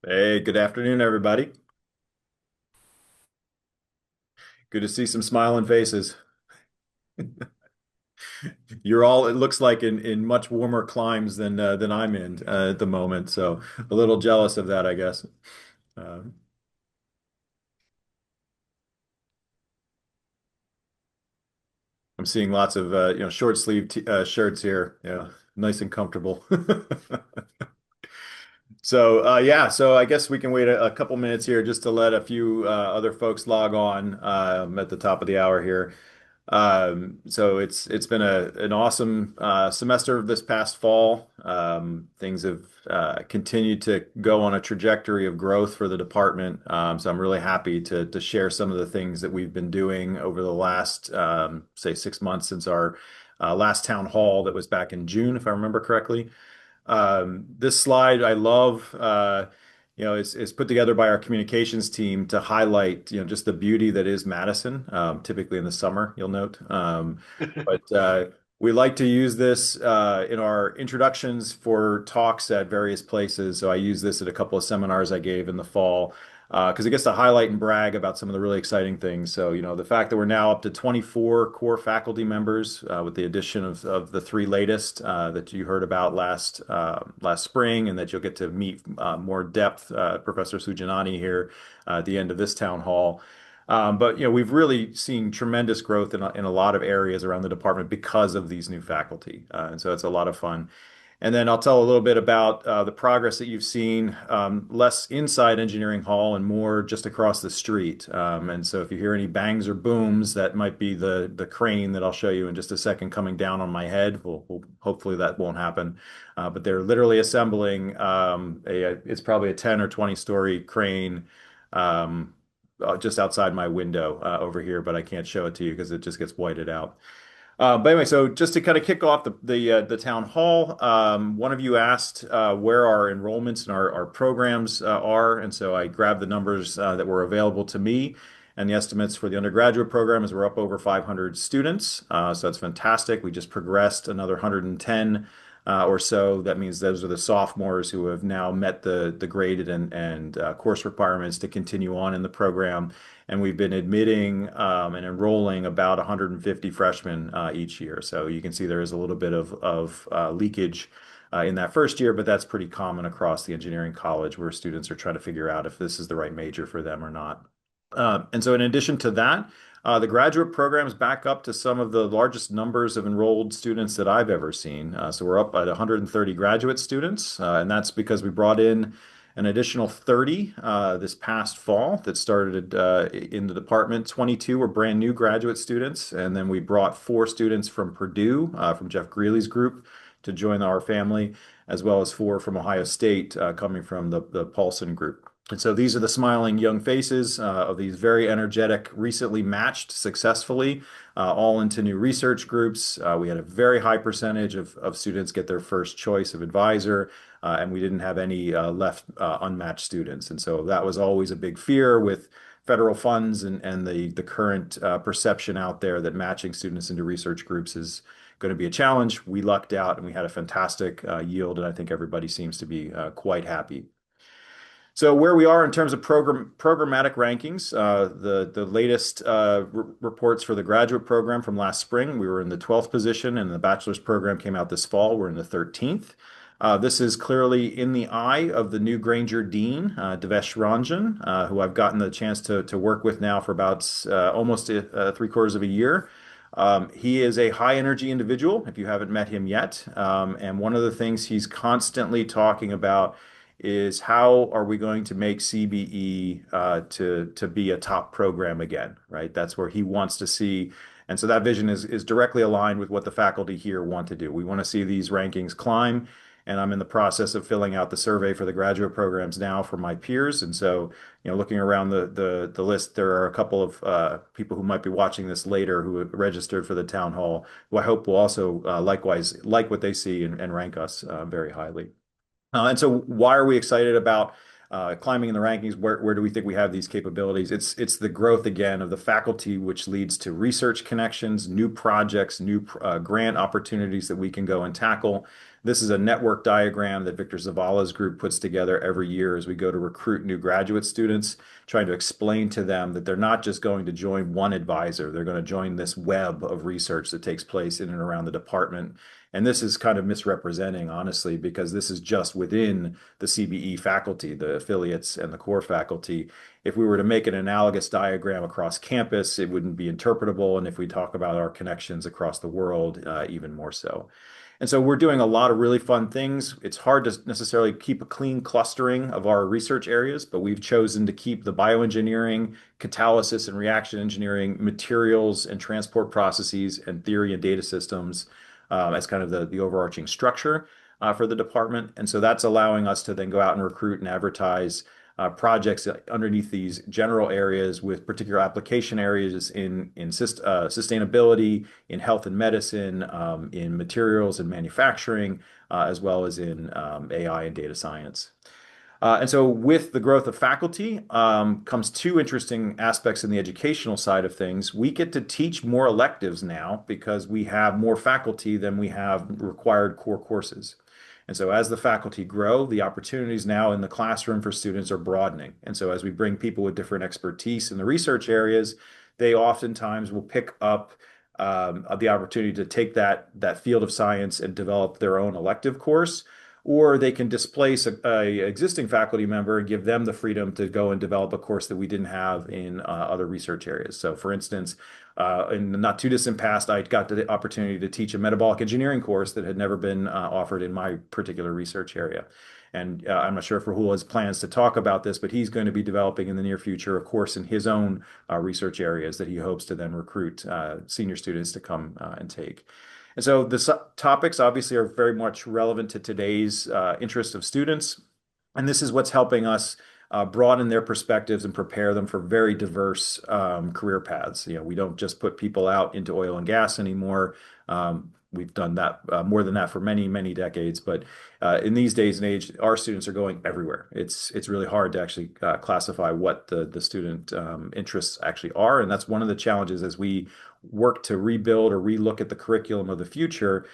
Hey, good afternoon, everybody. Good to see some smiling faces. You're all, it looks like in much warmer climes than I'm in at the moment. So a little jealous of that, I guess. Uh, I'm seeing lots of short sleeve t shirts here. Yeah, nice and comfortable. So yeah, so I guess we can wait a couple minutes here just to let a few other folks log on at the top of the hour here. So it's been an awesome semester this past fall. Things have continued to go on a trajectory of growth for the department. So I'm really happy to share some of the things that we've been doing over the last say 6 months since our last town hall that was back in June, if I remember correctly. This slide I love. Is put together by our communications team to highlight, just the beauty that is Madison, typically in the summer, you'll note. But we like to use this in our introductions for talks at various places. So I use this at a couple of seminars I gave in the fall because it gets to highlight and brag about some of the really exciting things. So, the fact that we're now up to 24 core faculty members with the addition of the three latest that you heard about last spring, and that you'll get to meet more depth Professor Sujanani here at the end of this town hall. But we've really seen tremendous growth in a lot of areas around the department because of these new faculty, and so it's a lot of fun. And then I'll tell a little bit about the progress that you've seen, less inside Engineering Hall and more just across the street. And so if you hear any bangs or booms, that might be the crane that I'll show you in just a second coming down on my head. Hopefully that won't happen. But they're literally assembling it's probably a 10 or 20 story crane um, just outside my window over here, but I can't show it to you because it just gets whited out. But anyway, so just to kind of kick off the town hall, one of you asked where our enrollments and our programs are, and so I grabbed the numbers that were available to me, and the estimates for the undergraduate program is we're up over 500 students, so that's fantastic. We just progressed another 110 or so. That means those are the sophomores who have now met the graded and course requirements to continue on in the program. And we've been admitting and enrolling about 150 freshmen each year. So you can see there is a little bit of leakage in that first year, but that's pretty common across the engineering college where students are trying to figure out if this is the right major for them or not. And so in addition to that, the graduate program is back up to some of the largest numbers of enrolled students that I've ever seen. So we're up at 130 graduate students, and that's because we brought in an additional 30 this past fall that started in the department. 22 were brand new graduate students, and then we brought four students from Purdue, from Jeff Greeley's group, to join our family, as well as four from Ohio State coming from the Paulson group. And so these are the smiling young faces of these very energetic, recently matched successfully, all into new research groups. We had a very high percentage of students get their first choice of advisor, and we didn't have any left unmatched students. And so that was always a big fear with federal funds and the current perception out there that matching students into research groups is going to be a challenge. We lucked out and we had a fantastic yield, and I think everybody seems to be quite happy. So where we are in terms of programmatic rankings, the latest reports for the graduate program from last spring, we were in the 12th position, and the bachelor's program came out this fall. We're in the 13th. This is clearly in the eye of the new Granger Dean, Devesh Ranjan, who I've gotten the chance to work with now for about almost three-quarters of a year. He is a high energy individual, if you haven't met him yet. And one of the things he's constantly talking about is how are we going to make CBE to be a top program again, right? That's where he wants to see. And so that vision is directly aligned with what the faculty here want to do. We want to see these rankings climb, and I'm in the process of filling out the survey for the graduate programs now for my peers. And so, looking around the list, there are a couple of people who might be watching this later who have registered for the town hall, who I hope will also likewise like what they see and rank us very highly. And so why are we excited about climbing in the rankings? Where do we think we have these capabilities? It's the growth again of the faculty, which leads to research connections, new projects, new grant opportunities that we can go and tackle. This is a network diagram that Victor Zavala's group puts together every year as we go to recruit new graduate students, trying to explain to them that they're not just going to join one advisor, they're going to join this web of research that takes place in and around the department. And this is kind of misrepresenting, honestly, because this is just within the CBE faculty, the affiliates and the core faculty. If we were to make an analogous diagram across campus, it wouldn't be interpretable. And if we talk about our connections across the world, even more so. And so we're doing a lot of really fun things. It's hard to necessarily keep a clean clustering of our research areas, but we've chosen to keep the bioengineering, catalysis and reaction engineering, materials and transport processes, and theory and data systems as kind of the overarching structure for the department. And so that's allowing us to then go out and recruit and advertise projects underneath these general areas with particular application areas in sustainability, in health and medicine, in materials and manufacturing, as well as in AI and data science. And so with the growth of faculty comes two interesting aspects in the educational side of things. We get to teach more electives now because we have more faculty than we have required core courses. And so as the faculty grow, the opportunities now in the classroom for students are broadening. And so as we bring people with different expertise in the research areas, they oftentimes will pick up the opportunity to take that field of science and develop their own elective course, or they can displace a existing faculty member and give them the freedom to go and develop a course that we didn't have in other research areas. So for instance, in the not too distant past, I got the opportunity to teach a metabolic engineering course that had never been offered in my particular research area. And I'm not sure if Rahul has plans to talk about this, but he's going to be developing in the near future a course in his own research areas that he hopes to then recruit senior students to come and take. And so the topics obviously are very much relevant to today's interest of students. And this is what's helping us broaden their perspectives and prepare them for very diverse career paths. We don't just put people out into oil and gas anymore. We've done that more than that for many, many decades. But in these days and age, our students are going everywhere. It's really hard to actually classify what the student interests actually are. And that's one of the challenges as we work to rebuild or relook at the curriculum of the future.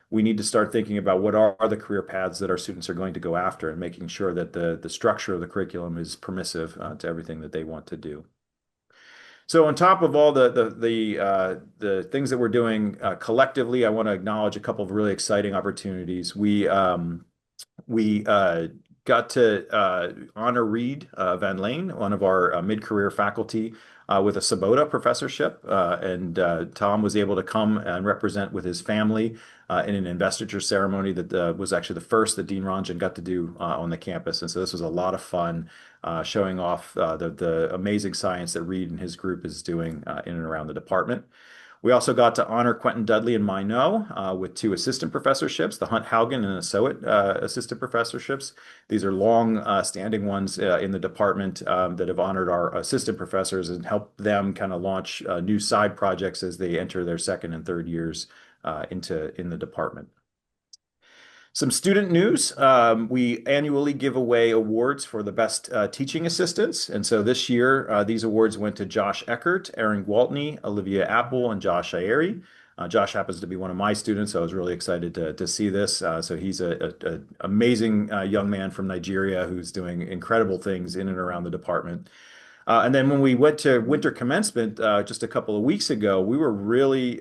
We need to start thinking about what are the career paths that our students are going to go after and making sure that the structure of the curriculum is permissive to everything that they want to do. So on top of all the things that we're doing collectively, I want to acknowledge a couple of really exciting opportunities. We got to honor Reed Van Lane, one of our mid-career faculty, with a Sabota professorship. And Tom was able to come and represent with his family in an investiture ceremony that was actually the first that Dean Ranjan got to do on the campus. And so this was a lot of fun, showing off the amazing science that Reed and his group is doing in and around the department. We also got to honor Quentin Dudley and Minot with two assistant professorships, the Hunt Haugen and Asowit assistant professorships. These are long-standing ones in the department that have honored our assistant professors and helped them kind of launch new side projects as they enter their second and third years in the department. Some student news. We annually give away awards for the best teaching assistants. And so this year, these awards went to Josh Eckert, Aaron Gwaltney, Olivia Apple, and Josh Ayeri. Josh happens to be one of my students, so I was really excited to see this. So he's an amazing young man from Nigeria who's doing incredible things in and around the department. And then when we went to winter commencement just a couple of weeks ago, we were really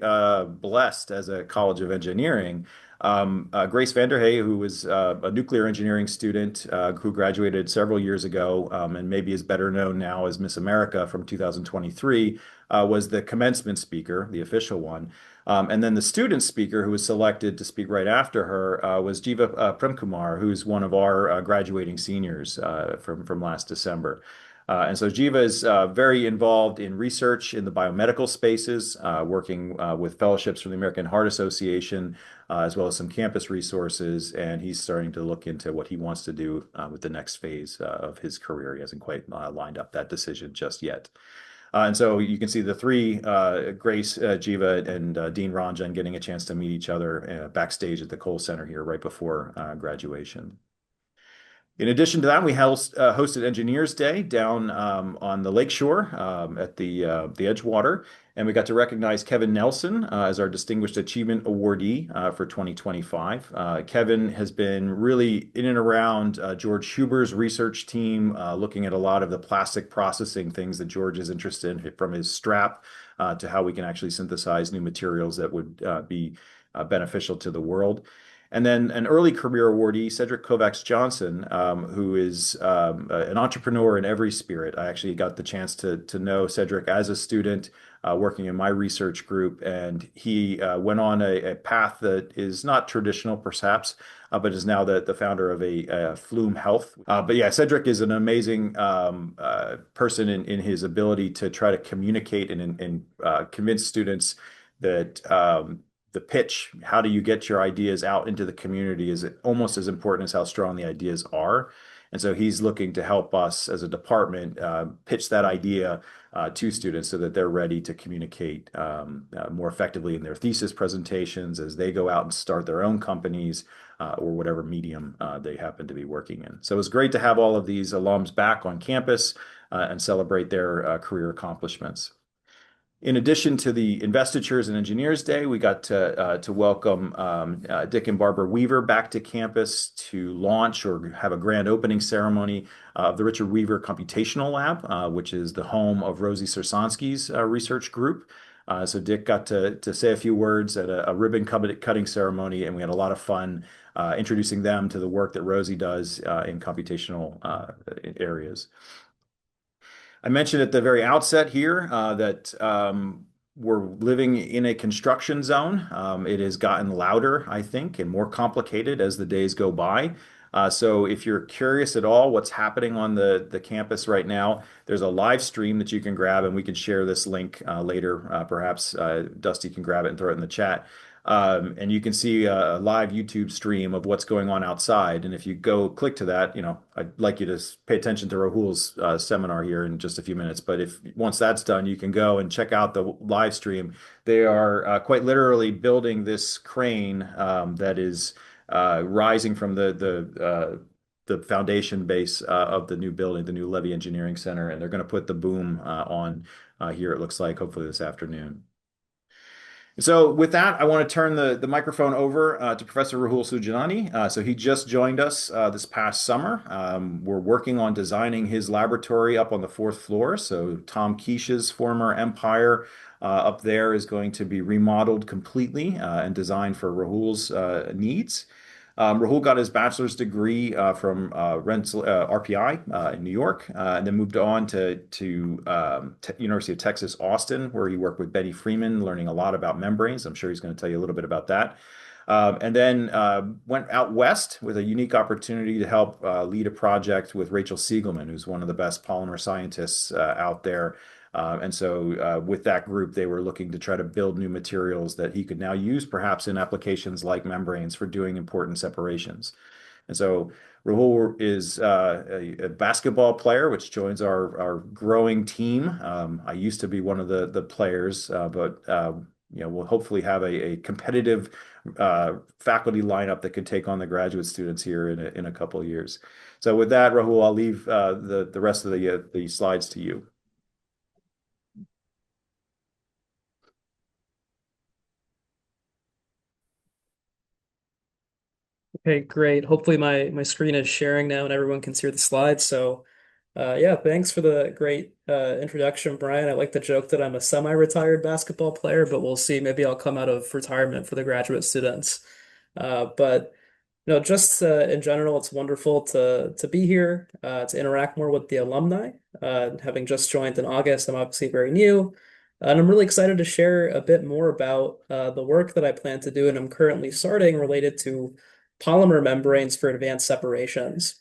blessed as a College of Engineering. Grace Vanderhey, who was a nuclear engineering student who graduated several years ago and maybe is better known now as Miss America from 2023, was the commencement speaker, the official one. And then the student speaker who was selected to speak right after her was Jiva Premkumar, who's one of our graduating seniors from last December. And so Jiva is very involved in research in the biomedical spaces, working with fellowships from the American Heart Association, as well as some campus resources. And he's starting to look into what he wants to do with the next phase of his career. He hasn't quite lined up that decision just yet. And so you can see the three, Grace, Jiva, and Dean Ranjan getting a chance to meet each other backstage at the Cole Center here right before graduation. In addition to that, we hosted Engineers Day down on the lakeshore at the Edgewater, and we got to recognize Kevin Nelson as our Distinguished Achievement Awardee for 2025. Kevin has been really in and around George Huber's research team, looking at a lot of the plastic processing things that George is interested in, from his strap to how we can actually synthesize new materials that would be beneficial to the world. And then an early career awardee, Cedric Kovacs Johnson, who is an entrepreneur in every spirit. I actually got the chance to know Cedric as a student working in my research group, and he went on a path that is not traditional, perhaps, but is now the founder of a Flume Health. But yeah, Cedric is an amazing person in his ability to try to communicate and convince students that the pitch, how do you get your ideas out into the community, is almost as important as how strong the ideas are. And so he's looking to help us as a department pitch that idea to students so that they're ready to communicate more effectively in their thesis presentations as they go out and start their own companies or whatever medium they happen to be working in. So it was great to have all of these alums back on campus and celebrate their career accomplishments. In addition to the Investitures and Engineers Day, we got to welcome Dick and Barbara Weaver back to campus to launch or have a grand opening ceremony of the Richard Weaver Computational Lab, which is the home of Rosie Sirsansky's research group. So Dick got to say a few words at a ribbon cutting ceremony, and we had a lot of fun introducing them to the work that Rosie does in computational areas. I mentioned at the very outset here that we're living in a construction zone. It has gotten louder, I think, and more complicated as the days go by. So if you're curious at all what's happening on the campus right now, there's a live stream that you can grab, and we can share this link later. Perhaps Dusty can grab it and throw it in the chat. And you can see a live YouTube stream of what's going on outside. And if you go click to that, I'd like you to pay attention to Rahul's seminar here in just a few minutes. But if once that's done, you can go and check out the live stream. They are quite literally building this crane that is rising from the foundation base of the new building, the new Levy Engineering Center, and they're going to put the boom on here, it looks like, hopefully this afternoon. So with that, I want to turn the microphone over to Professor Rahul Sujanani. So he just joined us this past summer. We're working on designing his laboratory up on the fourth floor. So Tom Quiche's former empire up there is going to be remodeled completely and designed for Rahul's needs. Rahul got his bachelor's degree from RPI in New York, and then moved on to University of Texas, Austin, where he worked with Benny Freeman, learning a lot about membranes. I'm sure he's going to tell you a little bit about that. And then went out west with a unique opportunity to help lead a project with Rachel Siegelman, who's one of the best polymer scientists out there. And so with that group, they were looking to try to build new materials that he could now use perhaps in applications like membranes for doing important separations. And so Rahul is a basketball player, which joins our growing team. I used to be one of the players, but we'll hopefully have a competitive faculty lineup that could take on the graduate students here in a couple of years. So with that, Rahul, I'll leave the rest of the slides to you. Okay, great. Hopefully my screen is sharing now and everyone can see the slides. So yeah, thanks for the great introduction, Brian. I like the joke that I'm a semi-retired basketball player, but we'll see. Maybe I'll come out of retirement for the graduate students. But just in general, it's wonderful to be here, to interact more with the alumni. Having just joined in August, I'm obviously very new, and I'm really excited to share a bit more about the work that I plan to do, and I'm currently starting related to polymer membranes for advanced separations.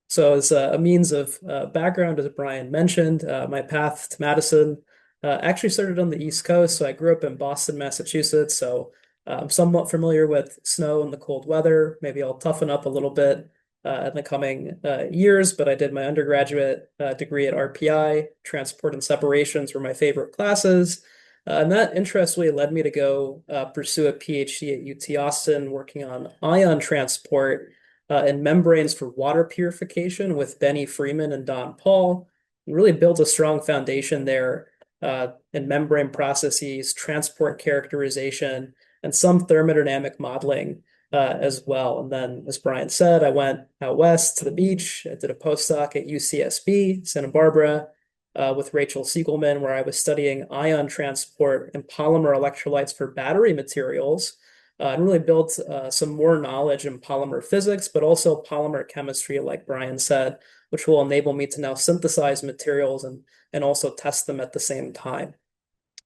So as a means of background, as Brian mentioned, my path to Madison actually started on the East Coast. So I grew up in Boston, Massachusetts. So I'm somewhat familiar with snow and the cold weather. Maybe I'll toughen up a little bit in the coming years, but I did my undergraduate degree at RPI. Transport and separations were my favorite classes. And that interest really led me to go pursue a PhD at UT Austin, working on ion transport and membranes for water purification with Benny Freeman and Don Paul. And really built a strong foundation there in membrane processes, transport characterization, and some thermodynamic modeling as well. And then, as Brian said, I went out west to the beach. I did a postdoc at UCSB, Santa Barbara, with Rachel Siegelman, where I was studying ion transport and polymer electrolytes for battery materials, and really built some more knowledge in polymer physics, but also polymer chemistry, like Brian said, which will enable me to now synthesize materials and also test them at the same time.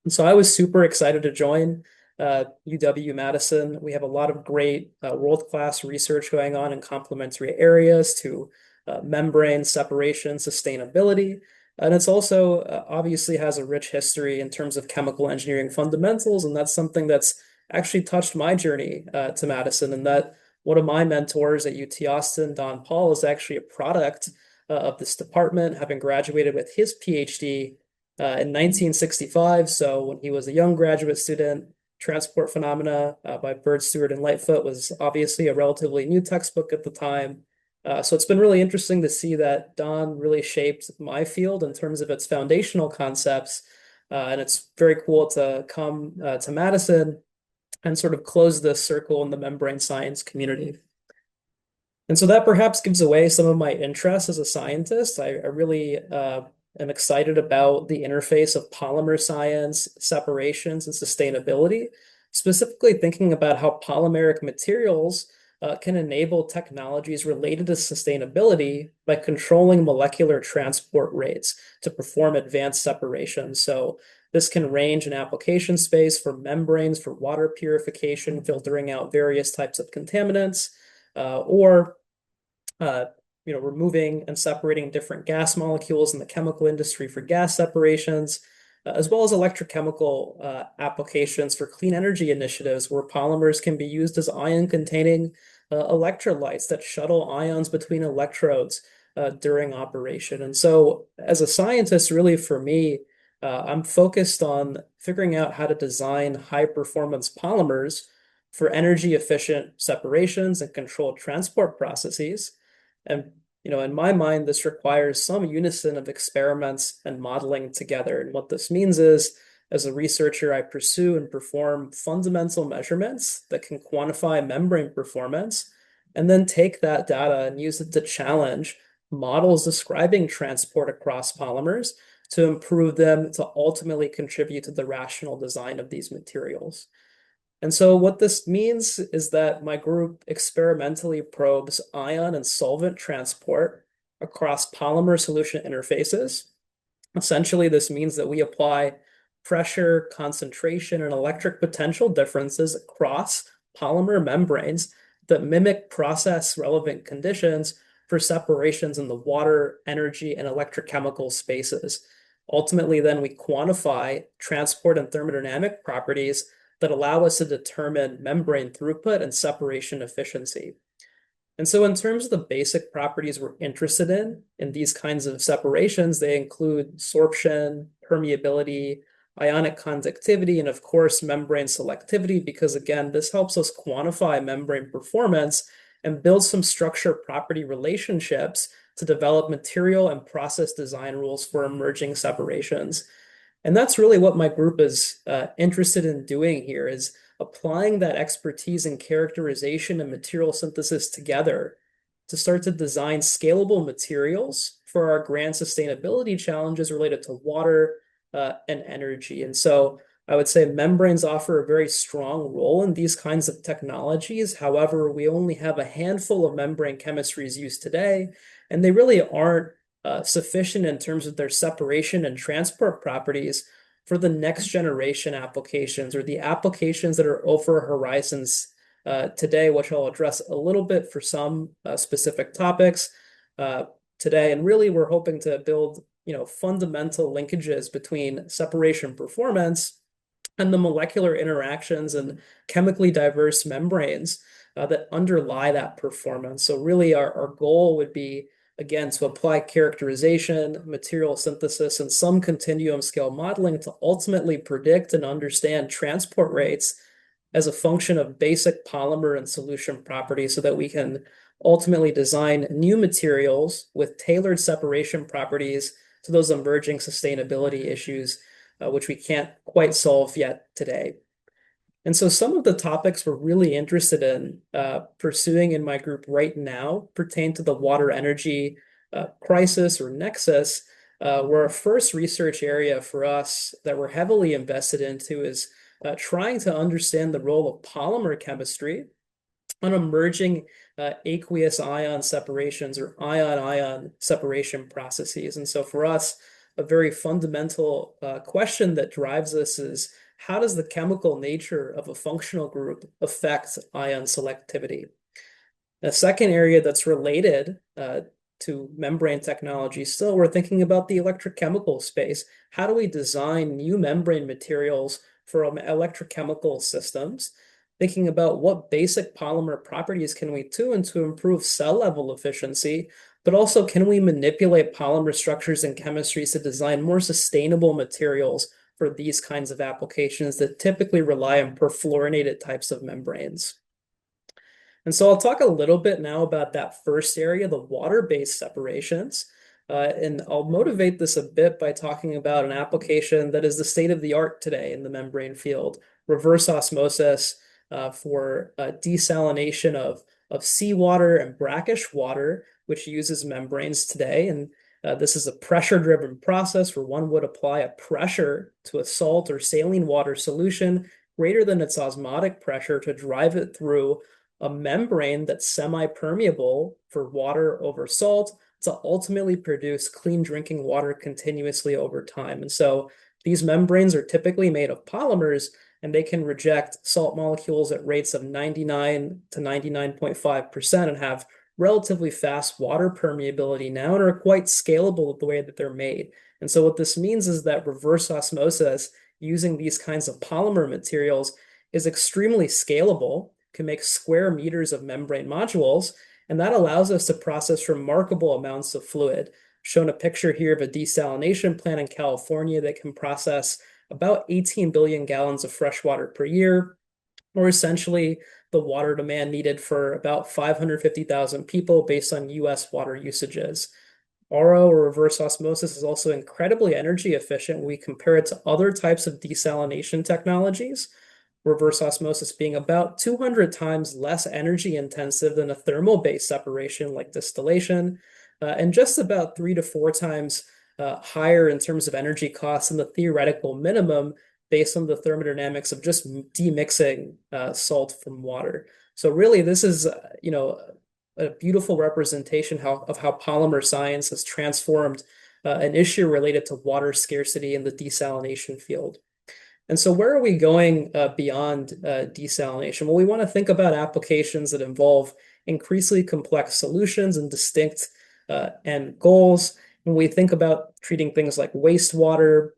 And so I was super excited to join UW-Madison. We have a lot of great world-class research going on in complementary areas to membrane separation, sustainability. And it's also obviously has a rich history in terms of chemical engineering fundamentals. And that's something that's actually touched my journey to Madison. And that one of my mentors at UT Austin, Don Paul, is actually a product of this department, having graduated with his PhD in 1965. So when he was a young graduate student, Transport Phenomena by Bird, Stewart, and Lightfoot was obviously a relatively new textbook at the time. So it's been really interesting to see that Don really shaped my field in terms of its foundational concepts. And it's very cool to come to Madison and sort of close this circle in the membrane science community. And so that perhaps gives away some of my interest as a scientist. I really am excited about the interface of polymer science, separations, and sustainability, specifically thinking about how polymeric materials can enable technologies related to sustainability by controlling molecular transport rates to perform advanced separation. So this can range in application space for membranes for water purification, filtering out various types of contaminants, or uh, removing and separating different gas molecules in the chemical industry for gas separations, as well as electrochemical applications for clean energy initiatives where polymers can be used as ion-containing electrolytes that shuttle ions between electrodes during operation. And so, as a scientist, really for me, I'm focused on figuring out how to design high-performance polymers for energy efficient separations and controlled transport processes. And in my mind, this requires some unison of experiments and modeling together. And what this means is, as a researcher, I pursue and perform fundamental measurements that can quantify membrane performance, and then take that data and use it to challenge models describing transport across polymers to improve them to ultimately contribute to the rational design of these materials. And so what this means is that my group experimentally probes ion and solvent transport across polymer solution interfaces. Essentially, this means that we apply pressure, concentration, and electric potential differences across polymer membranes that mimic process relevant conditions for separations in the water, energy, and electrochemical spaces. Ultimately, then we quantify transport and thermodynamic properties that allow us to determine membrane throughput and separation efficiency. And so in terms of the basic properties we're interested in these kinds of separations, they include sorption, permeability, ionic conductivity, and of course, membrane selectivity, because again, this helps us quantify membrane performance and build some structure property relationships to develop material and process design rules for emerging separations. And that's really what my group is interested in doing here, is applying that expertise in characterization and material synthesis together to start to design scalable materials for our grand sustainability challenges related to water and energy. And so I would say membranes offer a very strong role in these kinds of technologies. However, we only have a handful of membrane chemistries used today, and they really aren't sufficient in terms of their separation and transport properties for the next generation applications or the applications that are over horizons today, which I'll address a little bit for some specific topics today. And really, we're hoping to build, fundamental linkages between separation performance and the molecular interactions and chemically diverse membranes that underlie that performance. So really, our goal would be, again, to apply characterization, material synthesis, and some continuum scale modeling to ultimately predict and understand transport rates as a function of basic polymer and solution properties so that we can ultimately design new materials with tailored separation properties to those emerging sustainability issues, which we can't quite solve yet today. And so some of the topics we're really interested in pursuing in my group right now pertain to the water energy crisis or nexus, where our first research area for us that we're heavily invested into is trying to understand the role of polymer chemistry on emerging aqueous ion separations or ion-ion separation processes. And so for us, a very fundamental question that drives us is how does the chemical nature of a functional group affect ion selectivity? A second area that's related to membrane technology still, we're thinking about the electrochemical space. How do we design new membrane materials for electrochemical systems? Thinking about what basic polymer properties can we tune to improve cell level efficiency, but also can we manipulate polymer structures and chemistries to design more sustainable materials for these kinds of applications that typically rely on perfluorinated types of membranes. And so I'll talk a little bit now about that first area, the water-based separations. And I'll motivate this a bit by talking about an application that is the state of the art today in the membrane field, reverse osmosis for desalination of seawater and brackish water, which uses membranes today. And this is a pressure-driven process where one would apply a pressure to a salt or saline water solution greater than its osmotic pressure to drive it through a membrane that's semi-permeable for water over salt to ultimately produce clean drinking water continuously over time. And so these membranes are typically made of polymers, and they can reject salt molecules at rates of 99 to 99.5% and have relatively fast water permeability now and are quite scalable the way that they're made. And so what this means is that reverse osmosis using these kinds of polymer materials is extremely scalable, can make square meters of membrane modules, and that allows us to process remarkable amounts of fluid. Shown a picture here of a desalination plant in California that can process about 18 billion gallons of fresh water per year, or essentially the water demand needed for about 550,000 people based on US water usages. RO or reverse osmosis is also incredibly energy efficient when we compare it to other types of desalination technologies, reverse osmosis being about 200 times less energy intensive than a thermal-based separation like distillation, and just about 3 to 4 times higher in terms of energy costs than the theoretical minimum based on the thermodynamics of just demixing salt from water. So really, this is, a beautiful representation of how polymer science has transformed an issue related to water scarcity in the desalination field. And so where are we going beyond desalination? Well, we want to think about applications that involve increasingly complex solutions and distinct end goals. When we think about treating things like wastewater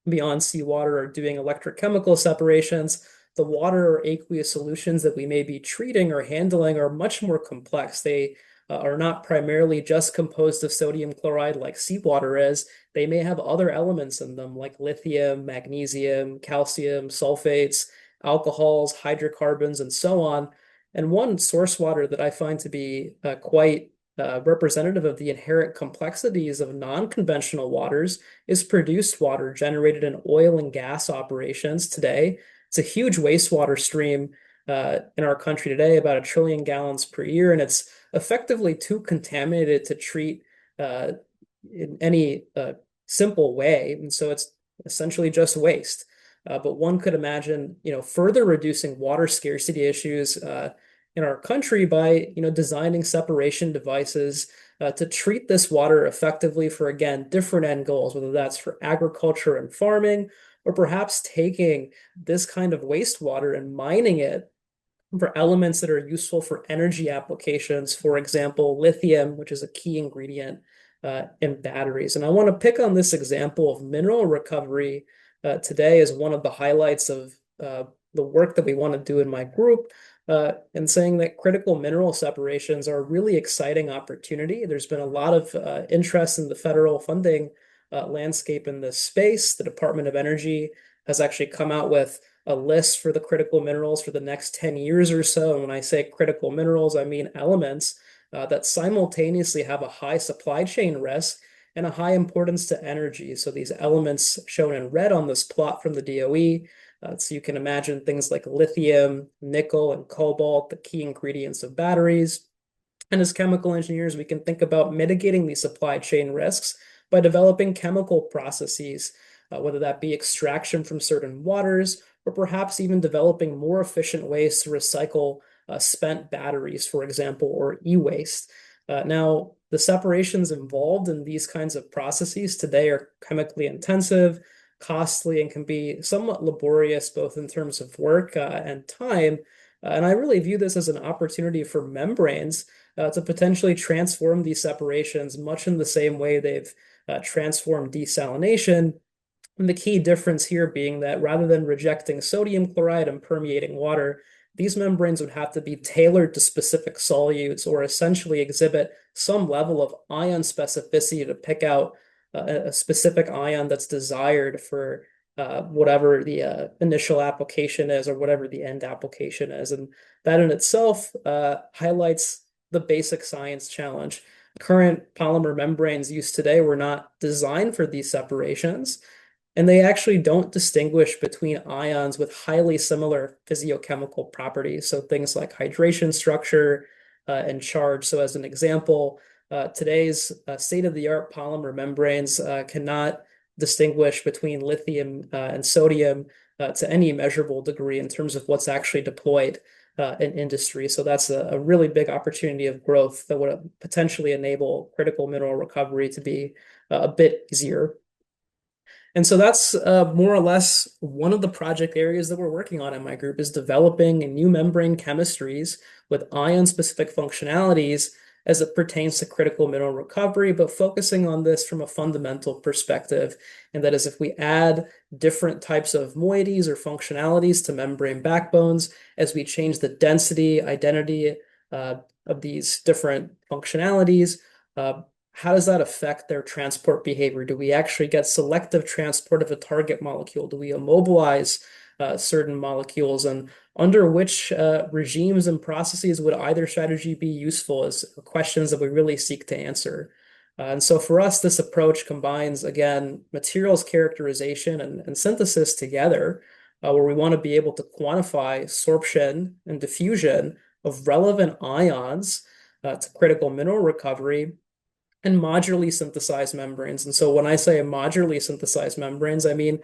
beyond seawater or doing electrochemical separations, the water or aqueous solutions that we may be treating or handling are much more complex. They are not primarily just composed of sodium chloride like seawater is. They may have other elements in them like lithium, magnesium, calcium, sulfates, alcohols, hydrocarbons, and so on. And one source water that I find to be quite representative of the inherent complexities of non-conventional waters is produced water generated in oil and gas operations today. It's a huge wastewater stream in our country today, about 1 trillion gallons per year, and it's effectively too contaminated to treat in any simple way. And so it's essentially just waste. But one could imagine, further reducing water scarcity issues in our country by, designing separation devices to treat this water effectively for, again, different end goals, whether that's for agriculture and farming, or perhaps taking this kind of wastewater and mining it for elements that are useful for energy applications, for example, lithium, which is a key ingredient in batteries. And I want to pick on this example of mineral recovery today as one of the highlights of the work that we want to do in my group, and saying that critical mineral separations are a really exciting opportunity. There's been a lot of interest in the federal funding landscape in this space. The Department of Energy has actually come out with a list for the critical minerals for the next 10 years or so. And when I say critical minerals, I mean elements that simultaneously have a high supply chain risk and a high importance to energy. So these elements shown in red on this plot from the DOE, so you can imagine things like lithium, nickel, and cobalt, the key ingredients of batteries. And as chemical engineers, we can think about mitigating these supply chain risks by developing chemical processes, whether that be extraction from certain waters, or perhaps even developing more efficient ways to recycle spent batteries, for example, or e-waste. Now, the separations involved in these kinds of processes today are chemically intensive, costly, and can be somewhat laborious, both in terms of work and time. And I really view this as an opportunity for membranes to potentially transform these separations much in the same way they've transformed desalination. And the key difference here being that rather than rejecting sodium chloride and permeating water, these membranes would have to be tailored to specific solutes or essentially exhibit some level of ion specificity to pick out a specific ion that's desired for whatever the initial application is or whatever the end application is. And that in itself highlights the basic science challenge. Current polymer membranes used today were not designed for these separations, and they actually don't distinguish between ions with highly similar physiochemical properties. So things like hydration structure and charge. So as an example, today's state-of-the-art polymer membranes cannot distinguish between lithium and sodium to any measurable degree in terms of what's actually deployed in industry. So that's a really big opportunity of growth that would potentially enable critical mineral recovery to be a bit easier. And so that's more or less one of the project areas that we're working on in my group is developing new membrane chemistries with ion-specific functionalities as it pertains to critical mineral recovery, but focusing on this from a fundamental perspective. And that is if we add different types of moieties or functionalities to membrane backbones, as we change the density, identity of these different functionalities, how does that affect their transport behavior? Do we actually get selective transport of a target molecule? Do we immobilize certain molecules? And under which regimes and processes would either strategy be useful as questions that we really seek to answer? And so for us, this approach combines, again, materials characterization and synthesis together, where we want to be able to quantify sorption and diffusion of relevant ions to critical mineral recovery and modularly synthesized membranes. And so when I say modularly synthesized membranes, I mean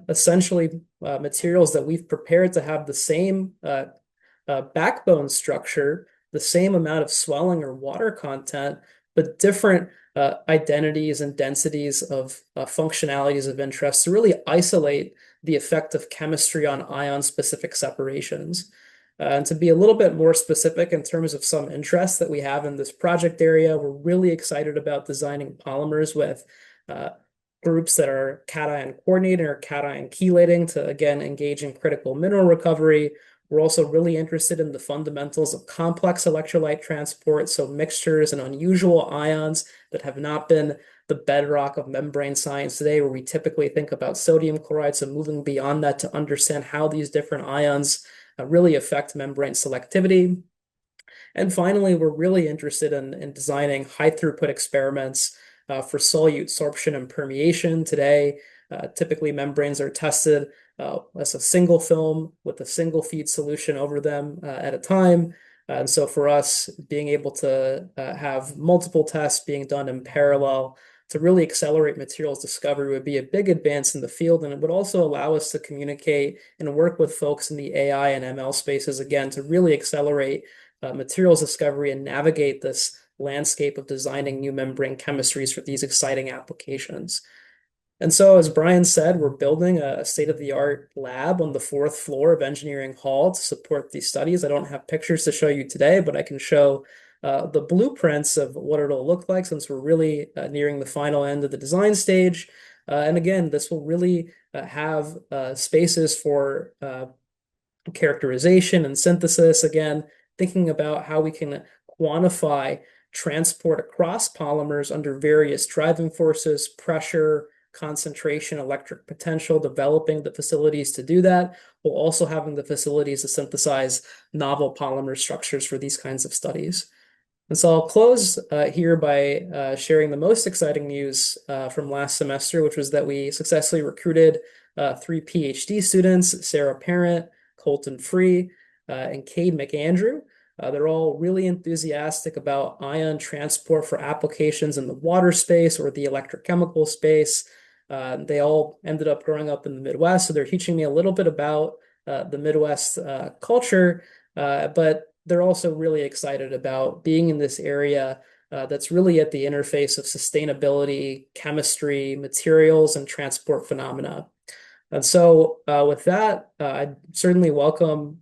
essentially materials that we've prepared to have the same backbone structure, the same amount of swelling or water content, but different identities and densities of functionalities of interest to really isolate the effect of chemistry on ion-specific separations. And to be a little bit more specific in terms of some interests that we have in this project area, we're really excited about designing polymers with groups that are cation coordinating or cation chelating to, again, engage in critical mineral recovery. We're also really interested in the fundamentals of complex electrolyte transport, so mixtures and unusual ions that have not been the bedrock of membrane science today, where we typically think about sodium chloride, so moving beyond that to understand how these different ions really affect membrane selectivity. And finally, we're really interested in designing high throughput experiments for solute sorption and permeation. Today, typically membranes are tested as a single film with a single feed solution over them at a time. And so for us, being able to have multiple tests being done in parallel to really accelerate materials discovery would be a big advance in the field, and it would also allow us to communicate and work with folks in the AI and ML spaces again to really accelerate materials discovery and navigate this landscape of designing new membrane chemistries for these exciting applications. And so, as Brian said, we're building a state-of-the-art lab on the fourth floor of Engineering Hall to support these studies. I don't have pictures to show you today, but I can show the blueprints of what it'll look like since we're really nearing the final end of the design stage. And again, this will really have spaces for characterization and synthesis. Again, thinking about how we can quantify transport across polymers under various driving forces, pressure, concentration, electric potential, developing the facilities to do that, while also having the facilities to synthesize novel polymer structures for these kinds of studies. And so I'll close here by sharing the most exciting news from last semester, which was that we successfully recruited three PhD students, Sarah Parent, Colton Free, and Cade McAndrew. They're all really enthusiastic about ion transport for applications in the water space or the electrochemical space. They all ended up growing up in the Midwest, so they're teaching me a little bit about the Midwest culture, but they're also really excited about being in this area that's really at the interface of sustainability, chemistry, materials, and transport phenomena. And so, with that, I'd certainly welcome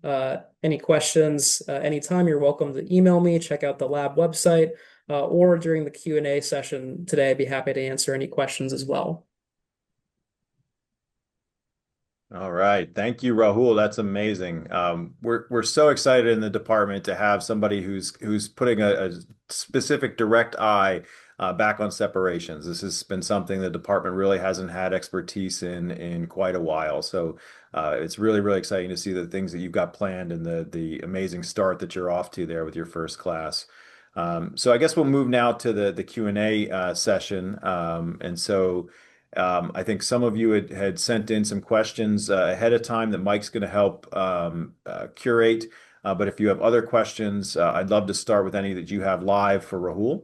any questions anytime. You're welcome to email me, check out the lab website, or during the Q&A session today, I'd be happy to answer any questions as well. All right. Thank you, Rahul. That's amazing. We're so excited in the department to have somebody who's putting a specific direct eye back on separations. This has been something the department really hasn't had expertise in quite a while. So it's really exciting to see the things that you've got planned and the amazing start that you're off to there with your first class. So I guess we'll move now to the Q&A session. I think some of you had sent in some questions ahead of time that Mike's going to help curate. But if you have other questions, I'd love to start with any that you have live for Rahul.